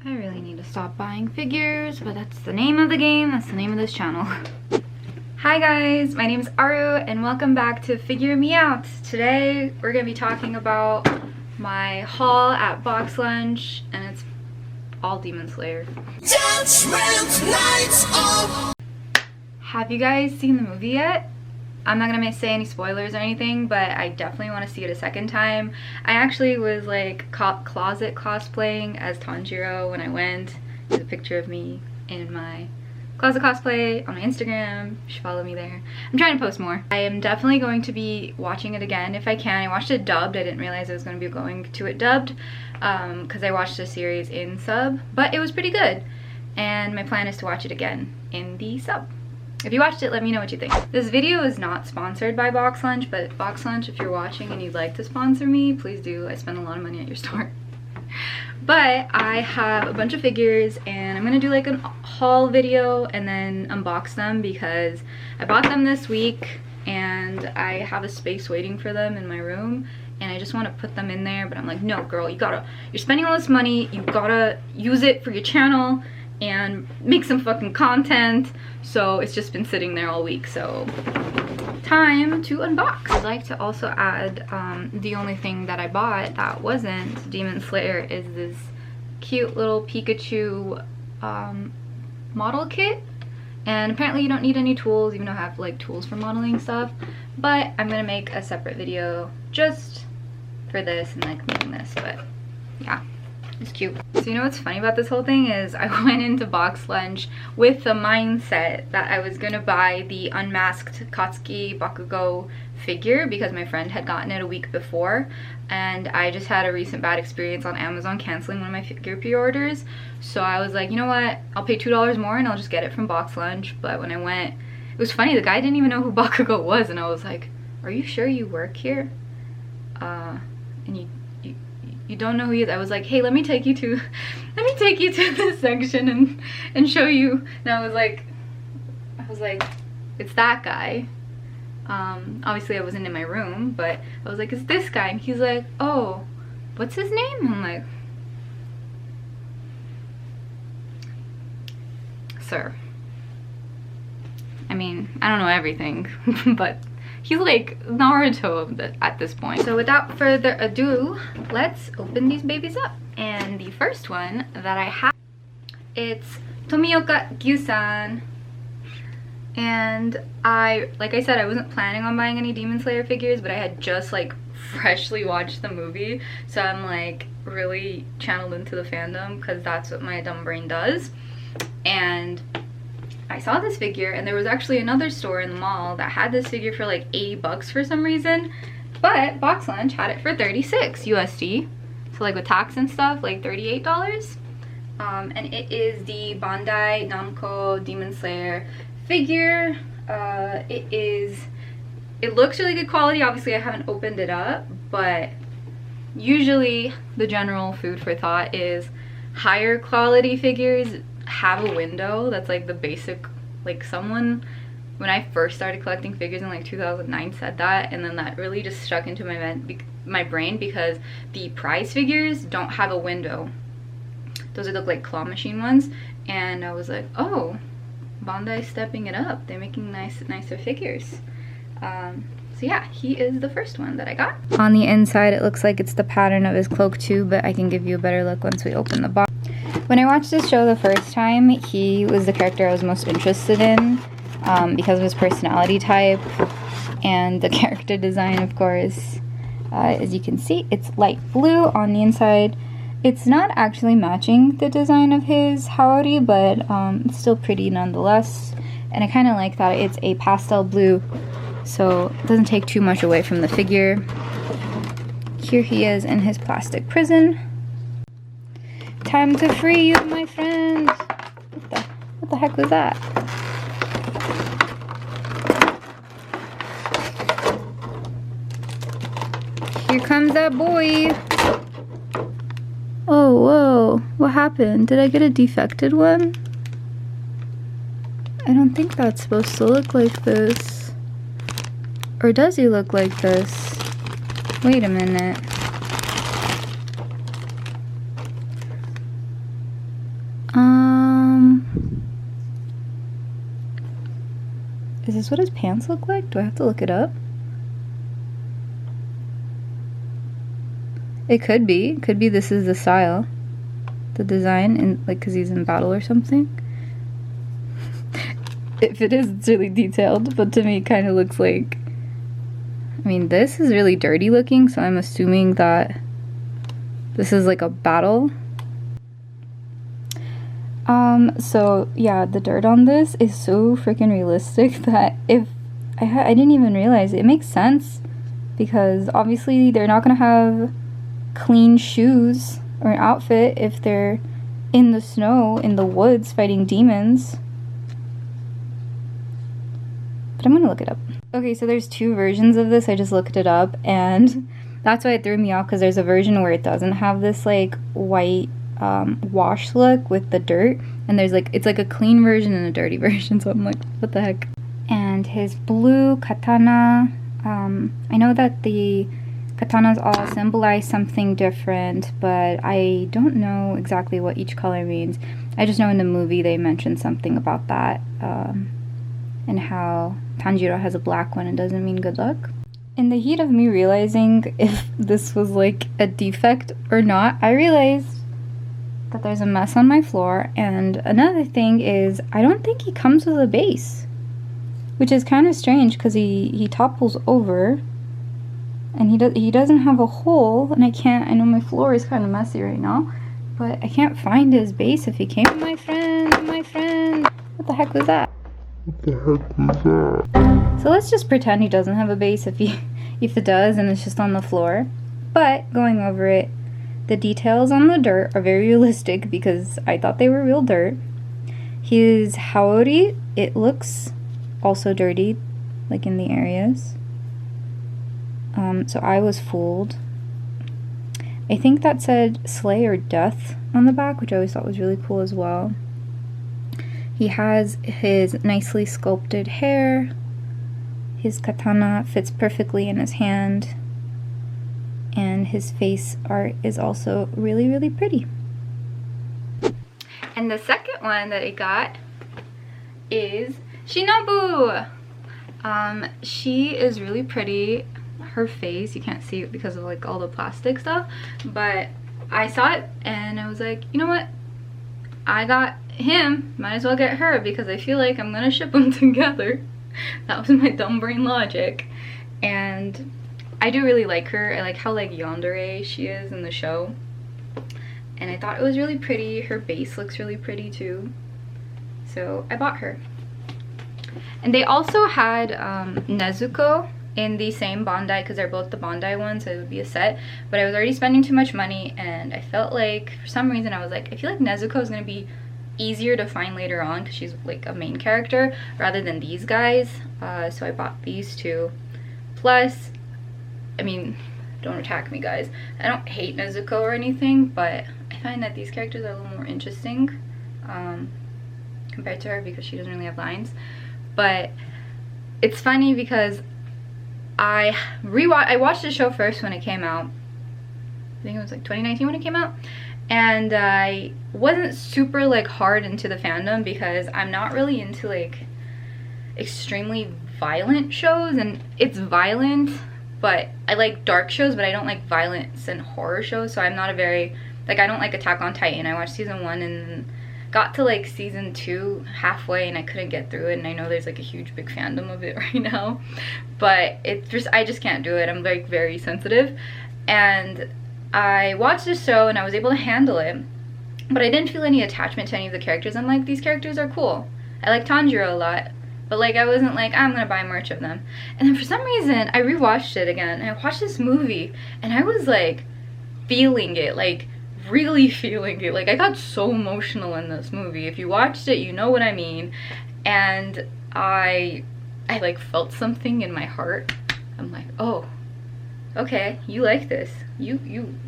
I really need to stop buying figures, but that's the name of the game. That's the name of this channel. Hi guys, my name is Aru and welcome back to Figure Me Out. Today we're going to be talking about my haul at Box Lunch, and it's all Demon Slayer. Have you guys seen the movie yet? I'm not gonna say any spoilers or anything, but I definitely want to see it a second time. I actually was like closet cosplaying as Tanjiro when I went. There's a picture of me in my closet cosplay on my Instagram. You should follow me there. I'm trying to post more. I am definitely going to be watching it again if I can. I watched it dubbed. I didn't realize I was going to be going to it dubbed because I watched the series in sub, but it was pretty good. And my plan is to watch it again in the sub. If you watched it, let me know what you think. This video is not sponsored by Box Lunch, but Box Lunch, if you're watching and you'd like to sponsor me, please do. I spend a lot of money at your store. But I have a bunch of figures and I'm gonna do like a haul video and then unbox them because I bought them this week and I have a space waiting for them in my room and I just want to put them in there, but I'm like, no girl, you're spending all this money, you gotta use it for your channel and make some fucking content. So it's just been sitting there all week, so time to unbox. I'd like to also add the only thing that I bought that wasn't Demon Slayer is this cute little Pikachu model kit. And apparently you don't need any tools, even though I have like tools for modeling stuff, but I'm gonna make a separate video just for this and like making this, but yeah. It's cute. So you know what's funny about this whole thing is I went into Box Lunch with the mindset that I was gonna buy the unmasked Katsuki Bakugo figure because my friend had gotten it a week before, and I just had a recent bad experience on Amazon canceling one of my figure pre-orders. So I was like, you know what, I'll pay $2 more and I'll just get it from Box Lunch. But when I went, it was funny, the guy didn't even know who Bakugo was, and I was like, are you sure you work here? And you don't know who he is. I was like, hey, let me take you to this section and show you. And I was like, it's that guy. Obviously I wasn't in my room, but I was like, it's this guy. And he's like, oh, what's his name? And I'm like, sir, I mean, I don't know everything, but he's like Naruto at this point. So without further ado, let's open these babies up. And the first one that I have, it's Tomioka Gyu-san. And like I said, I wasn't planning on buying any Demon Slayer figures, but I had just like freshly watched the movie. So I'm like really channeled into the fandom because that's what my dumb brain does. And I saw this figure, and there was actually another store in the mall that had this figure for like 80 bucks for some reason, but Box Lunch had it for 36 USD, so like with tax and stuff, like $38. And it is the Bandai Namco Demon Slayer figure. It looks really good quality. Obviously I haven't opened it up, but usually the general food for thought is higher quality figures have a window. That's like the basic, like someone when I first started collecting figures in like 2009 said that, and then that really just stuck into my brain because the prize figures don't have a window. Those are the like claw machine ones, and I was like, oh, Bandai's stepping it up. They're making nicer figures. So yeah, he is the first one that I got. On the inside it looks like it's the pattern of his cloak too, but I can give you a better look once we open the box. When I watched this show the first time, he was the character I was most interested in because of his personality type and the character design, of course. As you can see, it's light blue on the inside. It's not actually matching the design of his Haori, but it's still pretty nonetheless. And I kind of like that it's a pastel blue, so it doesn't take too much away from the figure. Here he is in his plastic prison. Time to free you, my friend. What the heck was that? Here comes that boy. Oh, whoa. What happened? Did I get a defected one? I don't think that's supposed to look like this. Or does he look like this? Wait a minute. Is this what his pants look like? Do I have to look it up? It could be. Could be this is the style. The design, and like, because he's in battle or something. If it is, it's really detailed, but to me it kind of looks like... I mean, this is really dirty looking, so I'm assuming that this is like a battle. So yeah, the dirt on this is so freaking realistic that if I didn't even realize it. It makes sense because obviously they're not gonna have clean shoes or an outfit if they're in the snow, in the woods, fighting demons. But I'm gonna look it up. Okay, so there's two versions of this. I just looked it up, and that's why it threw me off, because there's a version where it doesn't have this like white wash look with the dirt, and there's like, it's like a clean version and a dirty version, so I'm like, what the heck. And his blue katana, I know that the katanas all symbolize something different, but I don't know exactly what each color means. I just know in the movie they mentioned something about that, and how Tanjiro has a black one and doesn't mean good luck. In the heat of me realizing if this was like a defect or not, I realized that there's a mess on my floor, and another thing is I don't think he comes with a base, which is kind of strange because he topples over and he doesn't have a hole, and I know my floor is kind of messy right now, but I can't find his base. If he came with my friend, what the heck was that? So let's just pretend he doesn't have a base if it does and it's just on the floor. But going over it, the details on the dirt are very realistic because I thought they were real dirt. His haori, it looks also dirty, like in the areas. So I was fooled. I think that said slay or death on the back, which I always thought was really cool as well. He has his nicely sculpted hair. His katana fits perfectly in his hand. And his face art is also really, really pretty. And the second one that I got is Shinobu. She is really pretty. Her face, you can't see it because of like all the plastic stuff, but I saw it and I was like, you know what? I got him, might as well get her because I feel like I'm gonna ship them together. That was my dumb brain logic. And I do really like her. I like how like yandere she is in the show, and I thought it was really pretty. Her base looks really pretty too, so I bought her. And they also had Nezuko in the same Bandai, because they're both the Bandai ones, so it would be a set, but I was already spending too much money, and I felt like for some reason I was like, I feel like Nezuko is going to be easier to find later on because she's like a main character rather than these guys, so I bought these two. Plus, I mean, don't attack me guys, I don't hate Nezuko or anything, but I find that these characters are a little more interesting compared to her because she doesn't really have lines. But it's funny because I watched the show first when it came out. I think it was like 2019 when it came out, and I wasn't super like hard into the fandom because I'm not really into like extremely violent shows, and it's violent, but I like dark shows, but I don't like violence and horror shows. So I'm not a very, like, I don't like Attack on Titan. I watched season 1 and got to like season 2 halfway and I couldn't get through it, and I know there's like a huge big fandom of it right now, but it's just, I just can't do it. I'm like very sensitive, and I watched the show and I was able to handle it, but I didn't feel any attachment to any of the characters. I'm like, these characters are cool. I like Tanjiro a lot, but like I wasn't like, I'm gonna buy merch of them. And then for some reason I rewatched it again and I watched this movie and I was like feeling it, like really feeling it. Like I got so emotional in this movie. If you watched it, you know what I mean. And I like felt something in my heart. I'm like, oh, okay, you like this. You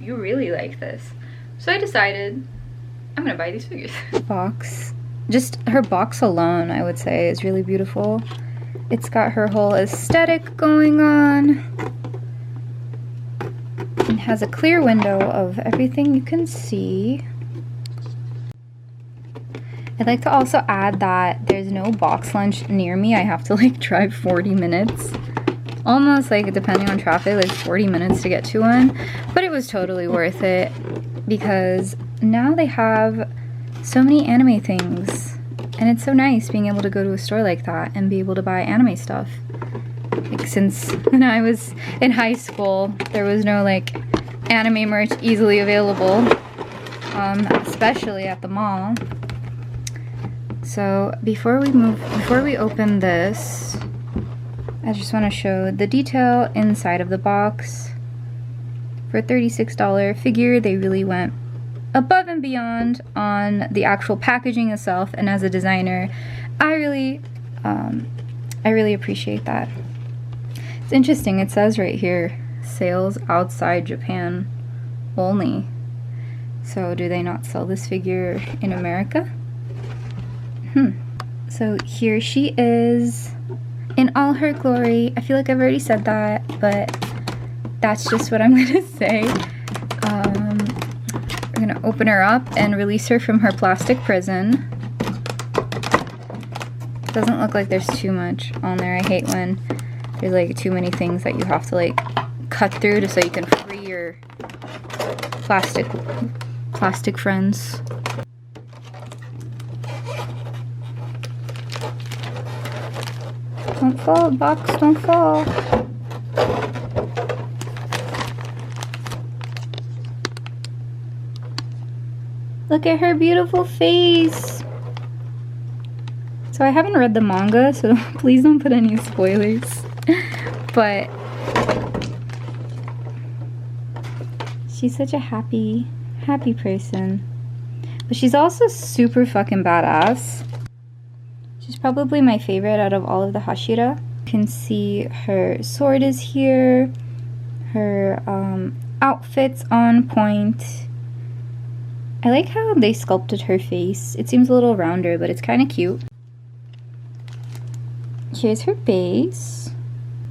really like this. So I decided I'm gonna buy these figures. Box. Just her box alone, I would say, is really beautiful. It's got her whole aesthetic going on. It has a clear window of everything you can see. I'd like to also add that there's no box lunch near me. I have to like drive 40 minutes. Almost like, depending on traffic, like 40 minutes to get to one. But it was totally worth it because now they have so many anime things. And it's so nice being able to go to a store like that and be able to buy anime stuff. Like, since when I was in high school, there was no like anime merch easily available, especially at the mall. So before we open this, I just want to show the detail inside of the box. For a $36 figure, they really went above and beyond on the actual packaging itself, and as a designer, I really appreciate that. It's interesting, it says right here, sales outside Japan only. So do they not sell this figure in America? So here she is in all her glory. I feel like I've already said that, but that's just what I'm gonna say. We're gonna open her up and release her from her plastic prison. Doesn't look like there's too much on there. I hate when there's like too many things that you have to like cut through so you can free your plastic friends. Don't fall, box, don't fall. Look at her beautiful face. So I haven't read the manga, so please don't put any spoilers. But she's such a happy person. But she's also super fucking badass. She's probably my favorite out of all of the Hashira. You can see her sword is here. Her outfit's on point. I like how they sculpted her face. It seems a little rounder, but it's kind of cute. Here's her base.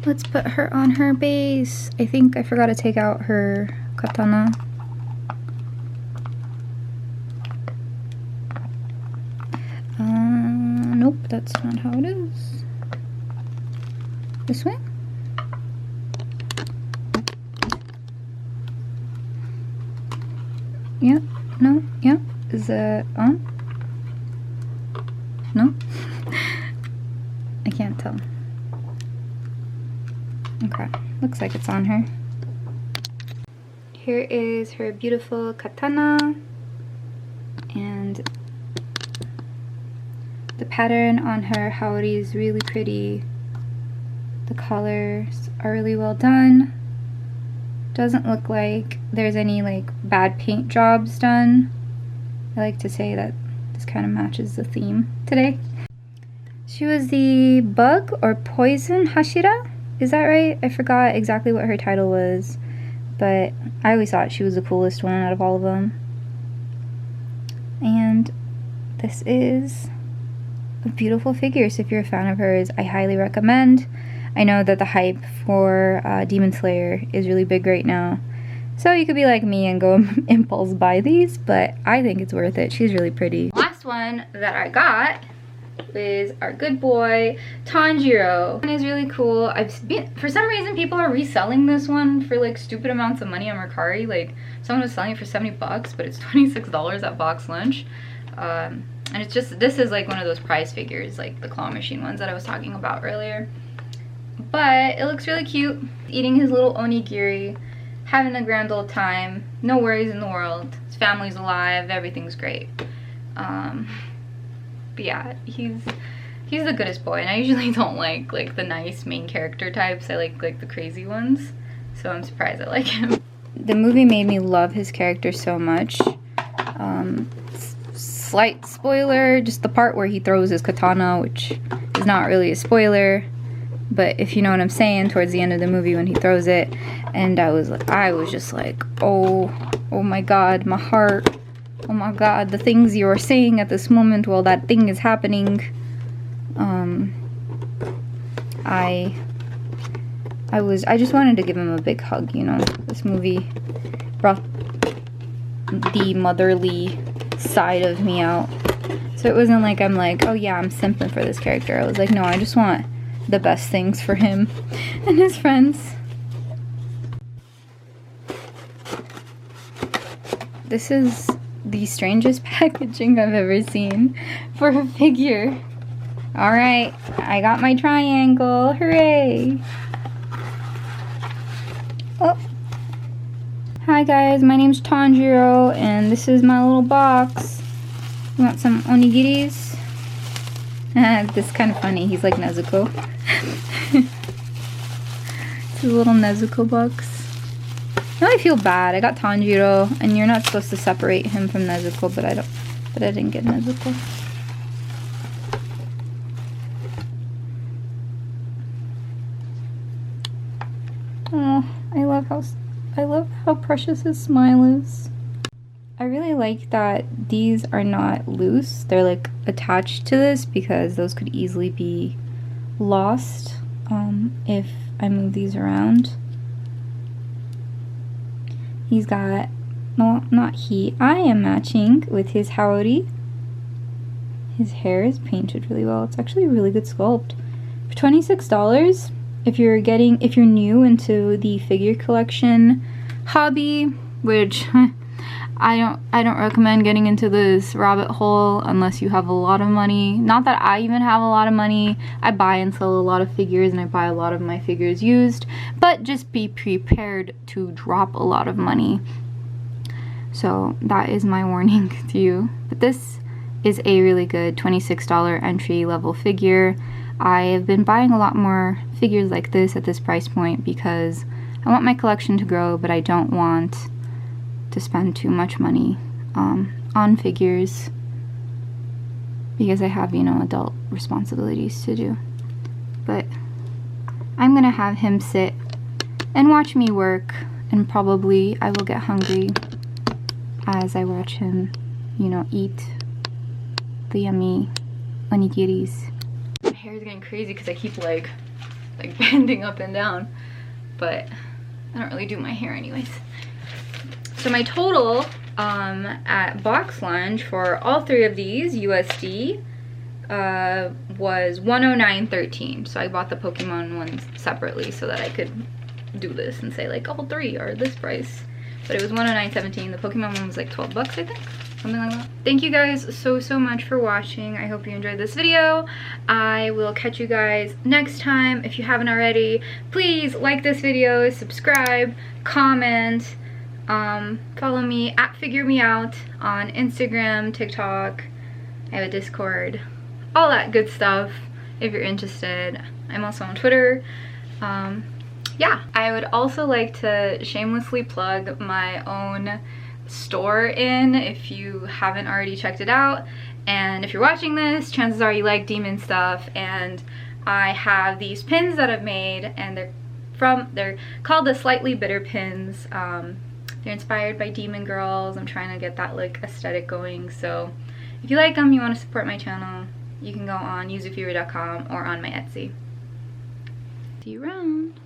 Let's put her on her base. I think I forgot to take out her katana. Nope, that's not how it is. This way? Yeah, no, yeah. Is it on? No? I can't tell. Okay, looks like it's on her. Here is her beautiful katana. And the pattern on her haori is really pretty. The colors are really well done. Doesn't look like there's any like bad paint jobs done. I like to say that this kind of matches the theme today. She was the bug or poison Hashira? Is that right? I forgot exactly what her title was, but I always thought she was the coolest one out of all of them. And this is a beautiful figure, so if you're a fan of hers, I highly recommend. I know that the hype for Demon Slayer is really big right now, so you could be like me and go impulse buy these, but I think it's worth it. She's really pretty. Last one that I got is our good boy Tanjiro. It is really cool. For some reason people are reselling this one for like stupid amounts of money on Mercari. Like someone was selling it for 70 bucks, but it's $26 at Box Lunch. And it's just, this is like one of those prize figures, like the claw machine ones that I was talking about earlier. But it looks really cute. Eating his little onigiri, having a grand old time, no worries in the world. His family's alive, everything's great. But yeah, he's the goodest boy, and I usually don't like the nice main character types. I like the crazy ones, so I'm surprised I like him. The movie made me love his character so much. Slight spoiler, just the part where he throws his katana, which is not really a spoiler, but if you know what I'm saying, towards the end of the movie when he throws it, and I was just like, oh my god, my heart, oh my god, the things you are saying at this moment while that thing is happening. I just wanted to give him a big hug, you know. This movie brought the motherly side of me out. So it wasn't like I'm like, oh yeah, I'm simping for this character. I was like, no, I just want the best things for him and his friends. This is the strangest packaging I've ever seen for a figure. Alright, I got my triangle. Hooray! Oh. Hi guys, my name's Tanjiro, and this is my little box. You want some onigiris? This is kind of funny. He's like Nezuko. It's a little Nezuko box. Now I feel bad. I got Tanjiro, and you're not supposed to separate him from Nezuko, but I didn't get Nezuko. Oh, I love how precious his smile is. I really like that these are not loose. They're like attached to this because those could easily be lost if I move these around. He's got, no, not he. I am matching with his Haori. His hair is painted really well. It's actually a really good sculpt. For $26, if you're new into the figure collection hobby, which I don't recommend getting into this rabbit hole unless you have a lot of money. Not that I even have a lot of money. I buy and sell a lot of figures, and I buy a lot of my figures used, but just be prepared to drop a lot of money. So that is my warning to you. But this is a really good $26 entry level figure. I have been buying a lot more figures like this at this price point because I want my collection to grow, but I don't want to spend too much money on figures because I have, you know, adult responsibilities to do. But I'm gonna have him sit and watch me work, and probably I will get hungry as I watch him, you know, eat the yummy onigiris. My hair is getting crazy because I keep like bending up and down, but I don't really do my hair anyways. So my total at Box Lunch for all three of these USD was $109.13. So I bought the Pokemon ones separately so that I could do this and say like all three are this price. But it was $109.17. The Pokemon one was like 12 bucks, I think. Something like that. Thank you guys so much for watching. I hope you enjoyed this video. I will catch you guys next time. If you haven't already, please like this video, subscribe, comment. Follow me at Figure Me Out on Instagram, TikTok. I have a Discord, all that good stuff if you're interested. I'm also on Twitter. Yeah, I would also like to shamelessly plug my own store if you haven't already checked it out. And if you're watching this, chances are you like demon stuff, and I have these pins that I've made, and they're called the Slightly Bitter pins. They're inspired by demon girls. I'm trying to get that like aesthetic going. So if you like them, you want to support my channel, you can go on yuzufever.com or on my Etsy. See you around.